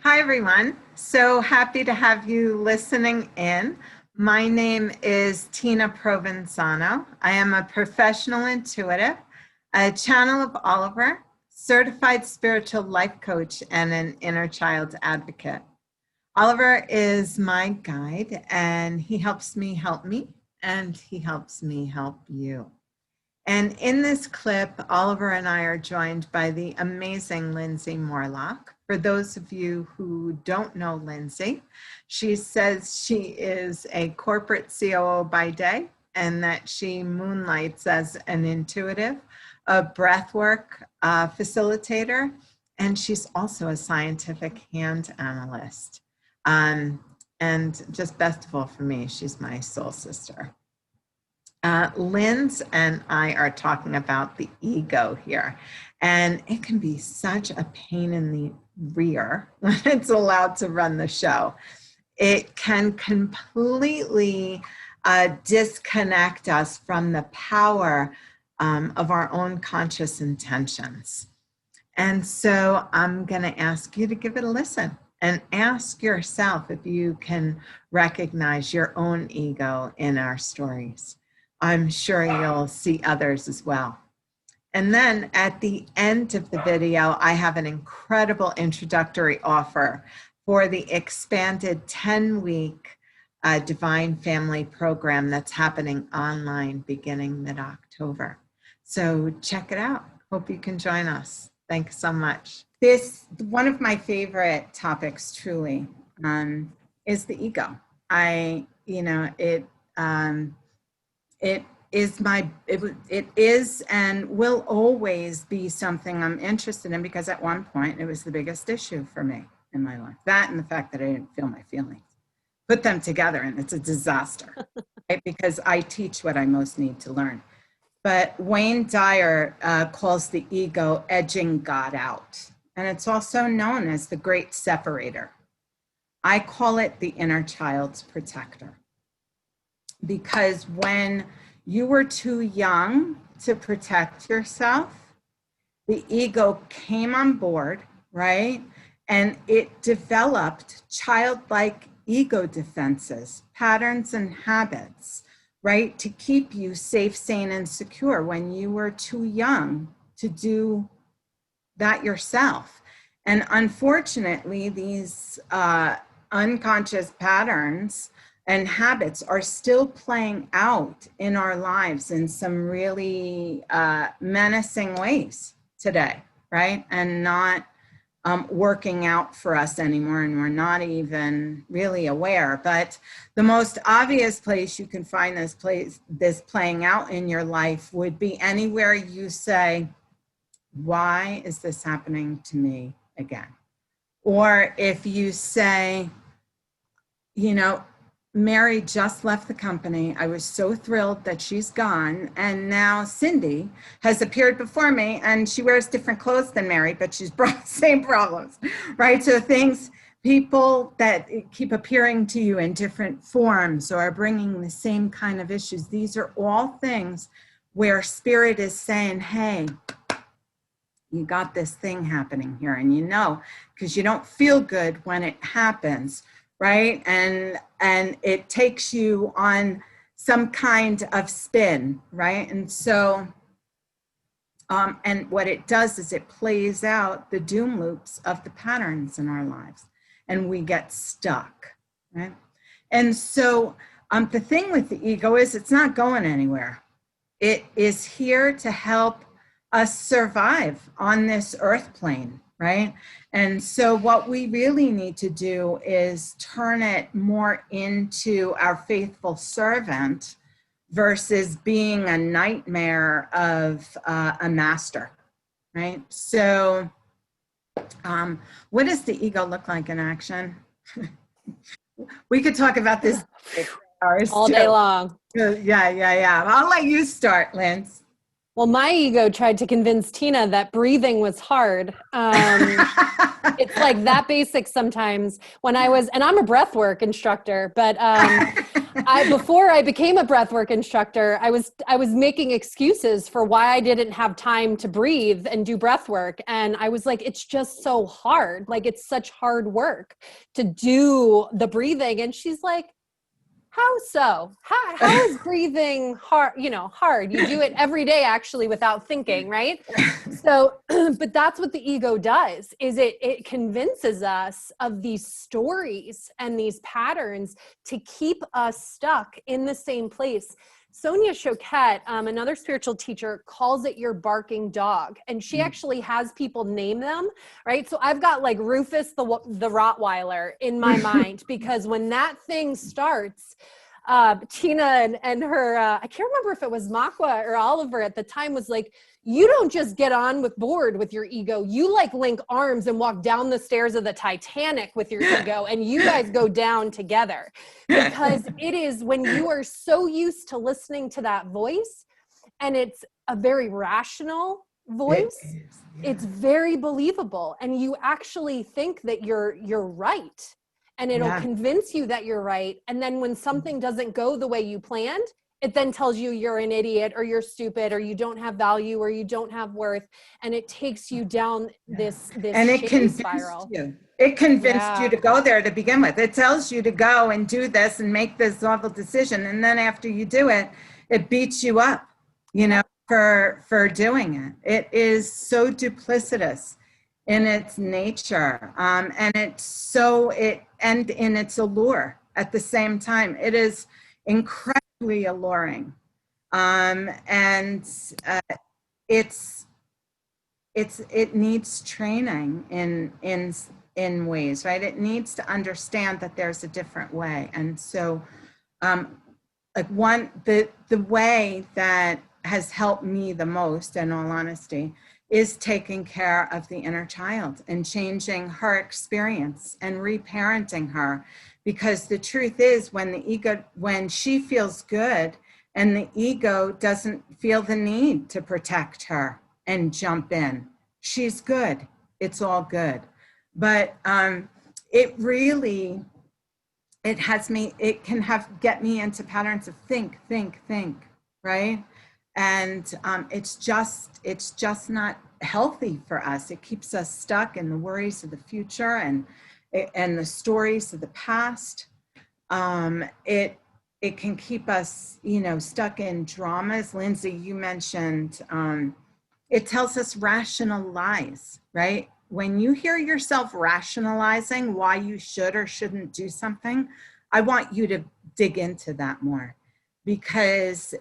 Hi, everyone. So happy to have you listening in. My name is Tina Provenzano. I am a professional intuitive, a channel of Oliver, certified spiritual life coach, and an inner child advocate. Oliver is my guide, and he helps me help me, and he helps me help you. And in this clip, Oliver and I are joined by the amazing Lindsay Morlock. For those of you who don't know Lindsay, she says she is a corporate COO by day and that she moonlights as an intuitive, a breathwork facilitator, and she's also a scientific hand analyst. And just best of all for me, she's my soul sister. Linz and I are talking about the ego here, and it can be such a pain in the rear when it's allowed to run the show. It can completely disconnect us from the power of our own conscious intentions. And so I'm going to ask you to give it a listen and ask yourself if you can recognize your own ego in our stories. I'm sure you'll see others as well. And then at the end of the video, I have an incredible introductory offer for the expanded 10-week Divine Family program that's happening online beginning mid-October. So check it out. Hope you can join us. Thanks so much. One of my favorite topics truly is the ego. It is and will always be something I'm interested in, because at one point it was the biggest issue for me in my life. That and the fact that I didn't feel my feelings. Put them together and it's a disaster, right? Because I teach what I most need to learn. But Wayne Dyer calls the ego edging God out. And it's also known as the great separator. I call it the inner child's protector. Because when you were too young to protect yourself, the ego came on board, right? And it developed childlike ego defenses, patterns and habits, right? To keep you safe, sane, and secure when you were too young to do that yourself. And unfortunately, these unconscious patterns and habits are still playing out in our lives in some really menacing ways today, right? And not working out for us anymore, and we're not even really aware. But the most obvious place you can find this playing out in your life would be anywhere you say, why is this happening to me again? Or if you say, Mary just left the company. I was so thrilled that she's gone. And now Cindy has appeared before me, and she wears different clothes than Mary, but she's brought the same problems, right? So people that keep appearing to you in different forms or are bringing the same kind of issues. These are all things where spirit is saying, hey, you got this thing happening here. And because you don't feel good when it happens, right? And it takes you on some kind of spin, right? And so, and what it does is it plays out the doom loops of the patterns in our lives, and we get stuck, right? And so the thing with the ego is it's not going anywhere. It is here to help us survive on this earth plane, right? And so what we really need to do is turn it more into our faithful servant versus being a nightmare of a master, right? So what does the ego look like in action? We could talk about this for hours all day long. Yeah. I'll let you start, Linz. Well, my ego tried to convince Tina that breathing was hard. It's like that basic sometimes when and I'm a breathwork instructor, but Before I became a breathwork instructor, I was making excuses for why I didn't have time to breathe and do breathwork. And I was like, it's just so hard. Like, it's such hard work to do the breathing. And she's like, how so? How is breathing hard? You know, hard. You do it every day, actually, without thinking, right? So, but that's what the ego does, is it convinces us of these stories and these patterns to keep us stuck in the same place. Sonia Choquette, another spiritual teacher, calls it your barking dog. And she actually has people name them, right? So I've got like Rufus the Rottweiler in my mind, because when that thing starts, Tina and her, I can't remember if it was Makwa or Oliver at the time, was like, you don't just get on with board with your ego. You like link arms and walk down the stairs of the Titanic with your ego, and you guys go down together. Because it is when you are so used to listening to that voice, and it's a very rational voice, it's very believable, and you actually think that you're right, and it'll convince you that you're right. And then when something doesn't go the way you planned, it then tells you you're an idiot, or you're stupid, or you don't have value, or you don't have worth, and it takes you down this And it shame convinced spiral. you. It convinced you to go there to begin with. It tells you to go and do this and make this awful decision, and then after you do it, it beats you up, you know, for doing it. It is so duplicitous in its nature, and and in its allure at the same time. It is incredibly alluring, and it needs training in ways, right? It needs to understand that there's a different way. And so like the way that has helped me the most, in all honesty, is taking care of the inner child and changing her experience and reparenting her. Because the truth is, when she feels good and the ego doesn't feel the need to protect her and jump in, she's good. It's all good. But it really, it can get me into patterns of think, right? And it's just not healthy for us. It keeps us stuck in the worries of the future and the stories of the past. It can keep us, you know, stuck in dramas. Lindsay, you mentioned, it tells us rational lies, right? When you hear yourself rationalizing why you should or shouldn't do something, I want you to dig into that more, because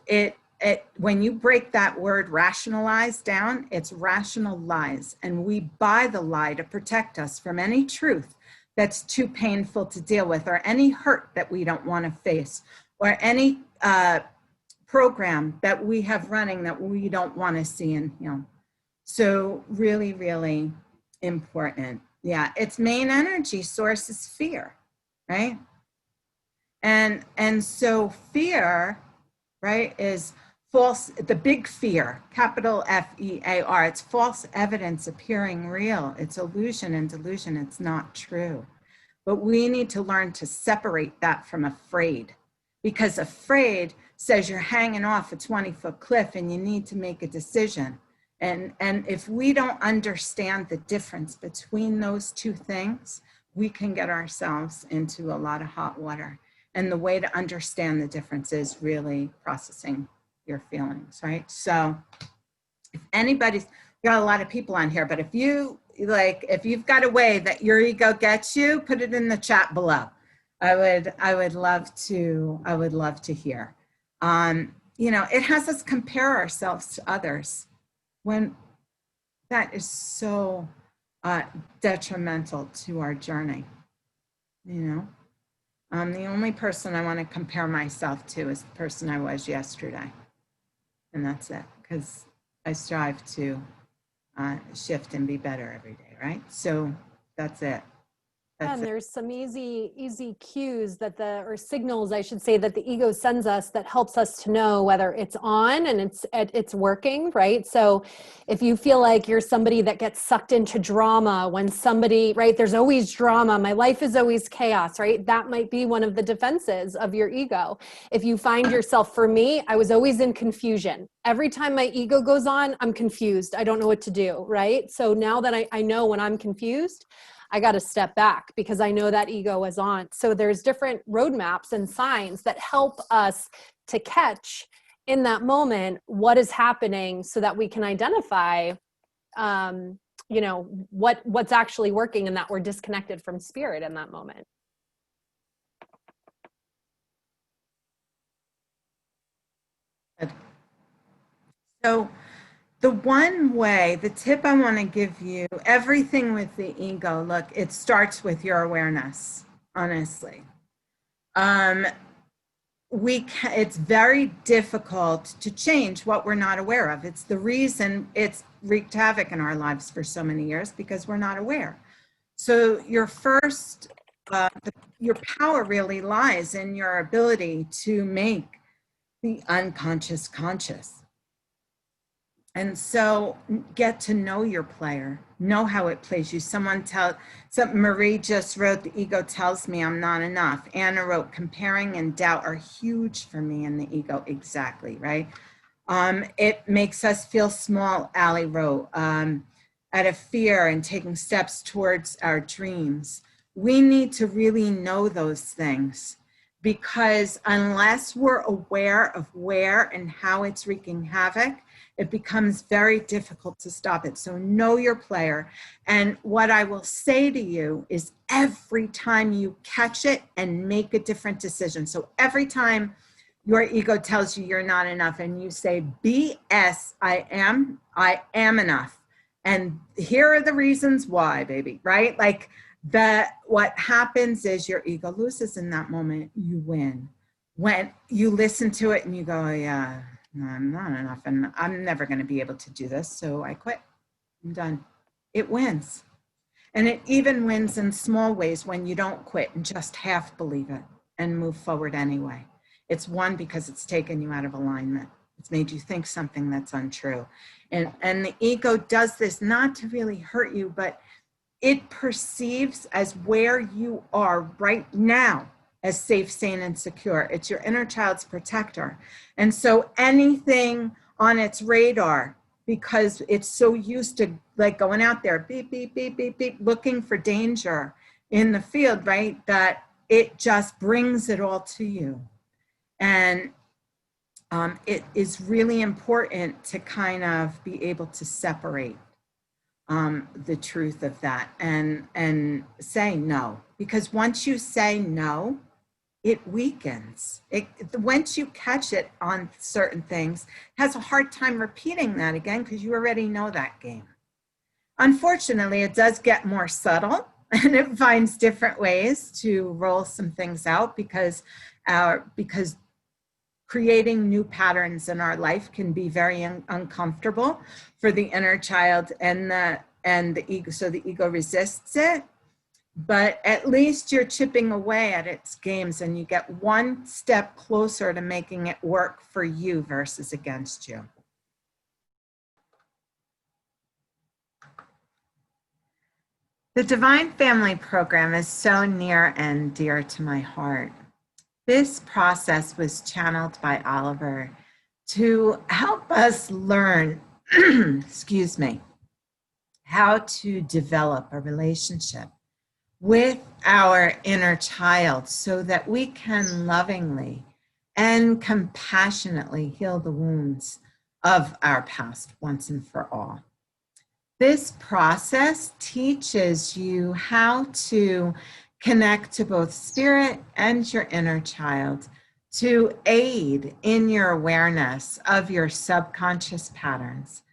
when you break that word rationalize down, it's rational lies. And we buy the lie to protect us from any truth that's too painful to deal with, or any hurt that we don't want to face, or any program that we have running that we don't want to see and heal. So really, really important. Yeah, its main energy source is fear, right? And so fear, right, is false, the big fear, capital FEAR. It's false evidence appearing real. It's illusion and delusion. It's not true. But we need to learn to separate that from afraid, because afraid says you're hanging off a 20-foot cliff and you need to make a decision. And if we don't understand the difference between those two things, we can get ourselves into a lot of hot water. And the way to understand the difference is really processing your feelings, right? So if anybody's, we got a lot of people on here, but if you've got a way that your ego gets you, put it in the chat below. I would love to hear. You know, it has us compare ourselves to others, when that is so detrimental to our journey. You know, the only person I want to compare myself to is the person I was yesterday, and that's it, because I strive to shift and be better every day, right? So that's it. That's And it. there's some easy cues that or signals, I should say, that the ego sends us that helps us to know whether it's on and it's working, right? So if you feel like you're somebody that gets sucked into drama when somebody, right, there's always drama, my life is always chaos, right? That might be one of the defenses of your ego. If you find yourself, for me, I was always in confusion. Every time my ego goes on, I'm confused. I don't know what to do, right? So now that I know when I'm confused, I got to step back because I know that ego is on. So there's different roadmaps and signs that help us to catch in that moment what is happening so that we can identify, what's actually working and that we're disconnected from spirit in that moment. So the one way, the tip I want to give you, everything with the ego, look, it starts with your awareness, honestly. It's very difficult to change what we're not aware of. It's the reason it's wreaked havoc in our lives for so many years, because we're not aware. So your power really lies in your ability to make the unconscious conscious. And so get to know your player, know how it plays you. Marie just wrote, the ego tells me I'm not enough. Anna wrote, comparing and doubt are huge for me in the ego. Exactly, right? It makes us feel small, Allie wrote, out of fear and taking steps towards our dreams. We need to really know those things, because unless we're aware of where and how it's wreaking havoc, it becomes very difficult to stop it. So know your player. And what I will say to you is, every time you catch it and make a different decision. So every time your ego tells you you're not enough and you say, BS, I am enough. And here are the reasons why, baby, right? Like what happens is your ego loses in that moment. You win. When you listen to it and you go, yeah, no, I'm not enough and I'm never going to be able to do this, so I quit. I'm done. It wins. And it even wins in small ways when you don't quit and just half believe it and move forward anyway. It's won because it's taken you out of alignment. It's made you think something that's untrue. And the ego does this not to really hurt you, but it perceives as where you are right now as safe, sane, and secure. It's your inner child's protector. And so anything on its radar, because it's so used to like going out there, beep, beep, beep, beep, beep, looking for danger in the field, right? That it just brings it all to you. And it is really important to kind of be able to separate the truth of that and say no. Because once you say no, it weakens. Once you catch it on certain things, it has a hard time repeating that again because you already know that game. Unfortunately, it does get more subtle and it finds different ways to roll some things out because creating new patterns in our life can be very uncomfortable for the inner child and the ego. So the ego resists it. But at least you're chipping away at its games and you get one step closer to making it work for you versus against you. The Divine Family Program is so near and dear to my heart. This process was channeled by Oliver to help us learn, excuse me, how to develop a relationship with our inner child so that we can lovingly and compassionately heal the wounds of our past once and for all. This process teaches you how to connect to both spirit and your inner child to aid in your awareness of your subconscious patterns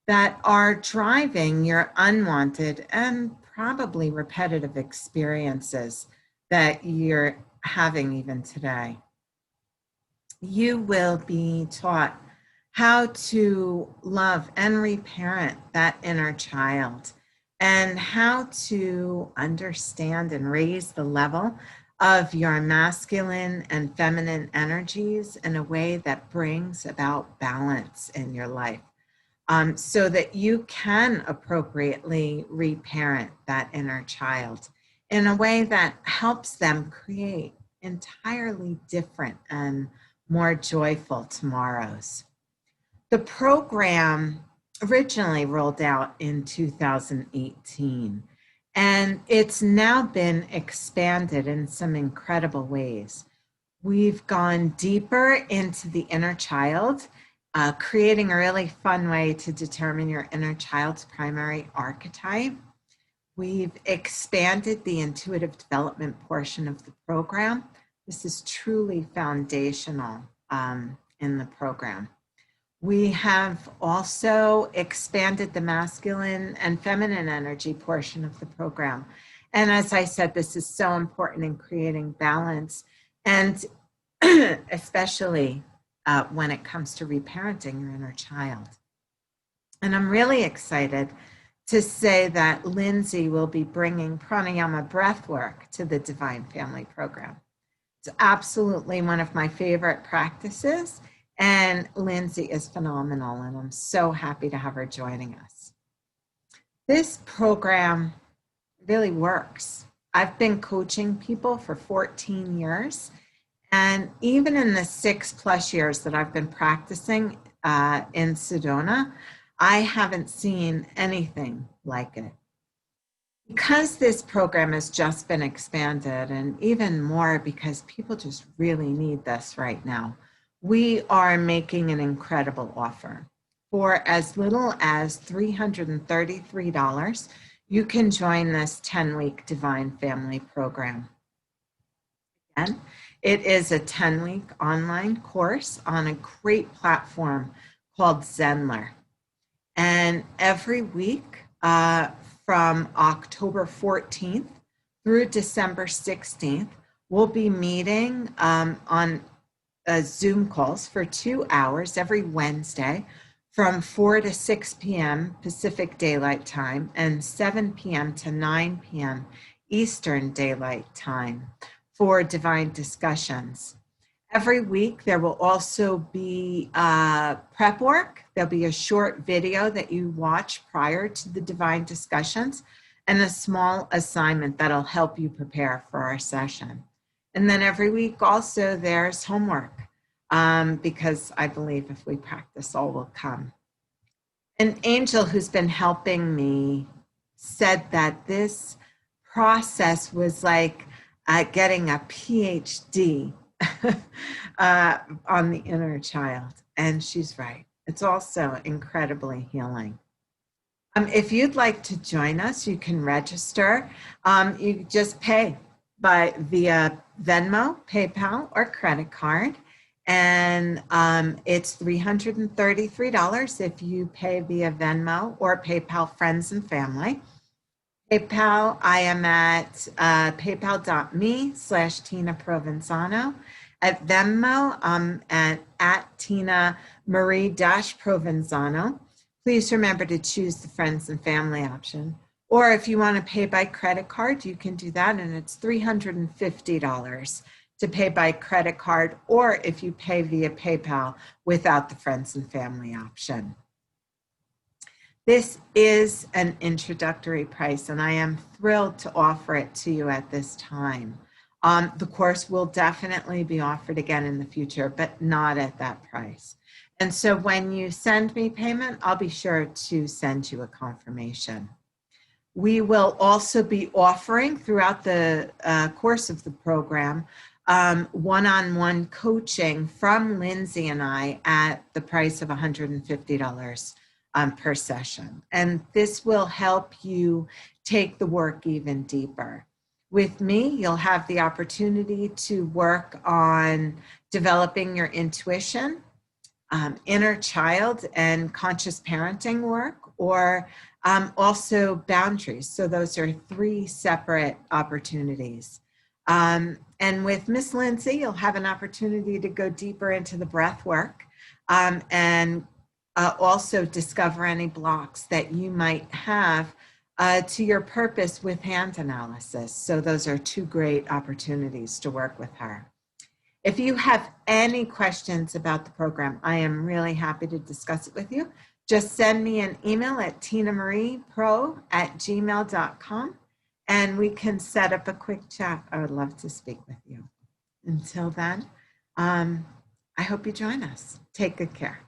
that are driving your unwanted and probably repetitive experiences that you're having even today. You will be taught how to love and reparent that inner child and how to understand and raise the level of your masculine and feminine energies in a way that brings about balance in your life, so that you can appropriately reparent that inner child in a way that helps them create entirely different and more joyful tomorrows. The program originally rolled out in 2018, and it's now been expanded in some incredible ways. We've gone deeper into the inner child, creating a really fun way to determine your inner child's primary archetype. We've expanded the intuitive development portion of the program. This is truly foundational in the program. We have also expanded the masculine and feminine energy portion of the program. And as I said, this is so important in creating balance, and especially when it comes to reparenting your inner child. And I'm really excited to say that Lindsay will be bringing pranayama breathwork to the Divine Family Program. It's absolutely one of my favorite practices, and Lindsay is phenomenal, and I'm so happy to have her joining us. This program really works. I've been coaching people for 14 years, and even in the 6+ years that I've been practicing in Sedona, I haven't seen anything like it. Because this program has just been expanded, and even more because people just really need this right now, we are making an incredible offer. For as little as $333, you can join this 10-week Divine Family Program. Again, it is a 10-week online course on a great platform called Zenler. And every week from October 14th through December 16th, we'll be meeting on Zoom calls for 2 hours every Wednesday from 4 to 6 p.m. Pacific Daylight Time and 7 p.m. to 9 p.m. Eastern Daylight Time for divine discussions. Every week, there will also be prep work. There'll be a short video that you watch prior to the divine discussions and a small assignment that'll help you prepare for our session. And then every week also there's homework because I believe if we practice, all will come. An angel who's been helping me said that this process was like getting a PhD on the inner child. And she's right. It's also incredibly healing. If you'd like to join us, you can register. You just pay via Venmo, PayPal, or credit card. And it's $333 if you pay via Venmo or PayPal Friends and Family. PayPal, I am at paypal.me/Tina Provenzano. At Venmo, I'm at Tina Marie-Provenzano. Please remember to choose the Friends and Family option. Or if you want to pay by credit card, you can do that, and it's $350 to pay by credit card, or if you pay via PayPal without the Friends and Family option. This is an introductory price, and I am thrilled to offer it to you at this time. The course will definitely be offered again in the future, but not at that price. And so when you send me payment, I'll be sure to send you a confirmation. We will also be offering throughout the course of the program one-on-one coaching from Lindsay and I at the price of $150 per session. And this will help you take the work even deeper. With me, you'll have the opportunity to work on developing your intuition, inner child and conscious parenting work, or also boundaries. So those are 3 separate opportunities. And with Miss Lindsay, you'll have an opportunity to go deeper into the breath work and also discover any blocks that you might have to your purpose with hand analysis. So those are two great opportunities to work with her. If you have any questions about the program, I am really happy to discuss it with you. Just send me an email at tinamariepro@gmail.com and we can set up a quick chat. I would love to speak with you. Until then, I hope you join us. Take good care.